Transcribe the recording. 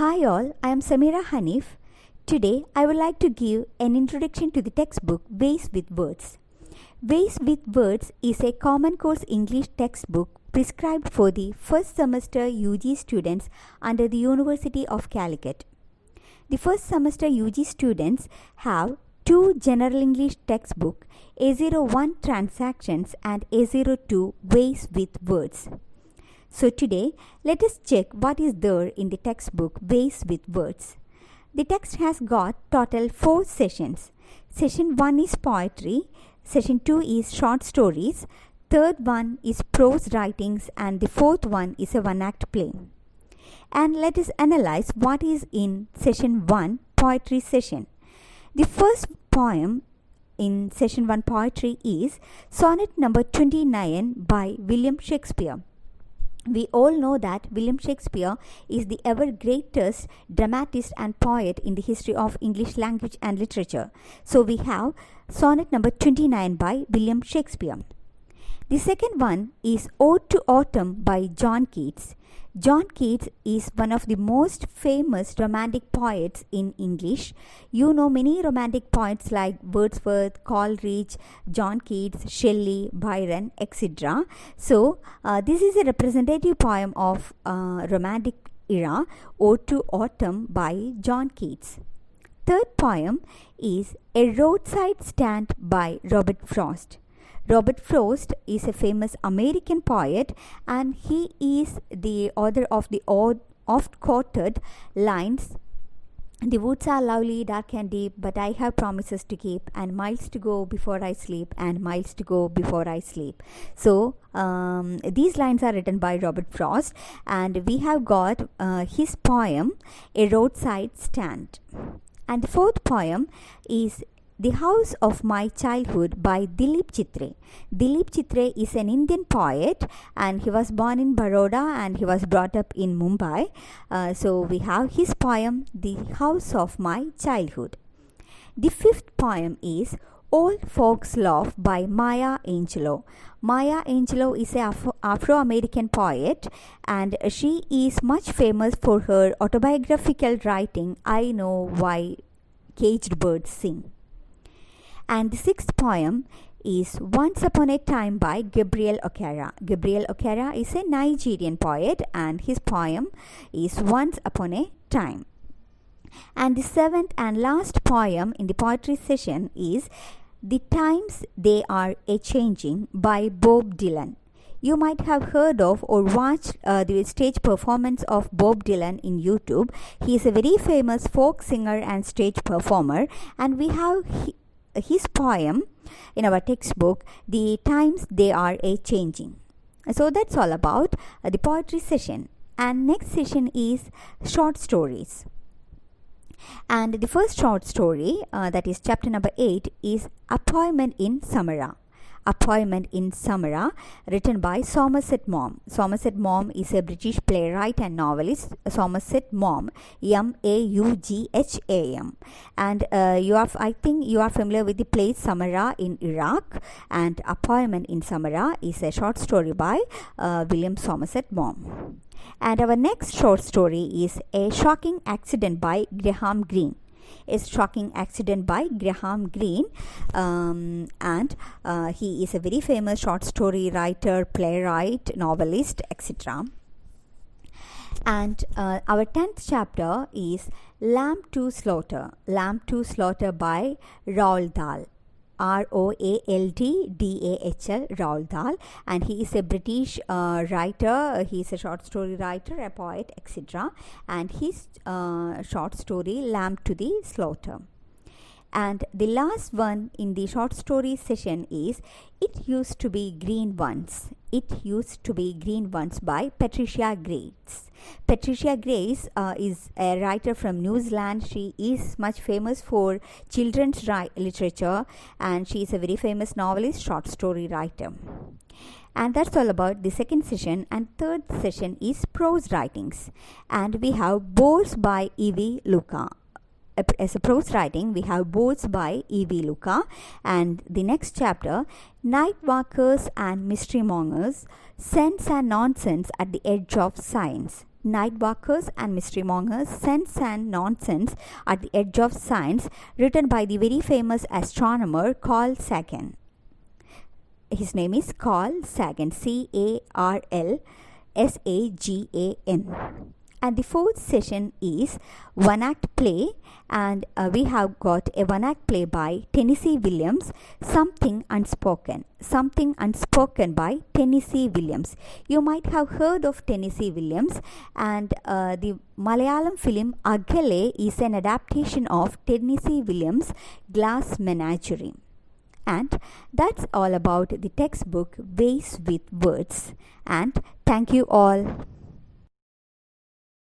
Hi all, I am Samira Hanif. Today I would like to give an introduction to the textbook Ways with Words. Ways with Words is a common course English textbook prescribed for the first semester UG students under the University of Calicut. The first semester UG students have two general English textbooks, A01 Transactions and A02 Ways with Words. So today, let us check what is there in the textbook Ways with Words. The text has got total 4 sessions. Session 1 is poetry, session 2 is short stories, third one is prose writings, and the fourth one is a one-act play. And let us analyze what is in session 1 poetry session. The first poem in session 1 poetry is Sonnet number 29 by William Shakespeare. We all know that William Shakespeare is the ever greatest dramatist and poet in the history of English language and literature. So we have Sonnet number 29 by William Shakespeare. The second one is Ode to Autumn by John Keats. John Keats is one of the most famous romantic poets in English. You know many romantic poets like Wordsworth, Coleridge, John Keats, Shelley, Byron, etc. So, this is a representative poem of romantic era, Ode to Autumn by John Keats. Third poem is A Roadside Stand by Robert Frost. Robert Frost is a famous American poet and he is the author of the oft-quoted lines, "The woods are lovely, dark and deep, but I have promises to keep, and miles to go before I sleep, and miles to go before I sleep." So, these lines are written by Robert Frost, and we have got his poem, A Roadside Stand. And the fourth poem is The House of My Childhood by Dilip Chitre. Dilip Chitre is an Indian poet and he was born in Baroda and he was brought up in Mumbai. So we have his poem, The House of My Childhood. The fifth poem is Old Folks Love by Maya Angelou. Maya Angelou is an Afro-American poet and she is much famous for her autobiographical writing, I Know Why Caged Birds Sing. And the sixth poem is Once Upon a Time by Gabriel Okara. Gabriel Okara is a Nigerian poet and his poem is Once Upon a Time. And the seventh and last poem in the poetry session is The Times They Are A-Changing by Bob Dylan. You might have heard of or watched the stage performance of Bob Dylan in YouTube. He is a very famous folk singer and stage performer, and we have his poem in our textbook, The Times They Are A-Changing. So that's all about the poetry session. And next session is short stories. And the first short story, that is chapter number 8, is Appointment in Samara. Appointment in Samara, written by Somerset Maugham. Somerset Maugham is a British playwright and novelist. Somerset Maugham, Maugham, and I think you are familiar with the play Samara in Iraq. And Appointment in Samara is a short story by William Somerset Maugham. And our next short story is A Shocking Accident by Graham Greene. A Shocking Accident by Graham Greene, and he is a very famous short story writer, playwright, novelist, etc. And our 10th chapter is Lamb to Slaughter. Lamb to Slaughter by Roald Dahl. Roalddahl, Roald Dahl, and he is a British writer. He is a short story writer, a poet, etc. And his short story Lamb to the Slaughter. And the last one in the short story session is It Used to Be Green Once. It Used to Be Green Once by Patricia Grace. Patricia Grace is a writer from New Zealand. She is much famous for children's literature and she is a very famous novelist, short story writer. And that's all about the second session. And third session is prose writings. And we have Bores by E.V. Luca. As a prose writing, we have Bores by E.V. Luca, and the next chapter, Night Walkers and Mystery Mongers, Sense and Nonsense at the Edge of Science. Nightwalkers and Mystery Mongers, Sense and Nonsense at the Edge of Science, written by the very famous astronomer Carl Sagan. His name is Carl Sagan, Carlsagan. And the fourth session is one act play, and we have got a one act play by Tennessee Williams, Something Unspoken. Something Unspoken by Tennessee Williams. You might have heard of Tennessee Williams, and the Malayalam film Agale is an adaptation of Tennessee Williams' Glass Menagerie. And that's all about the textbook Ways with Words. And thank you all.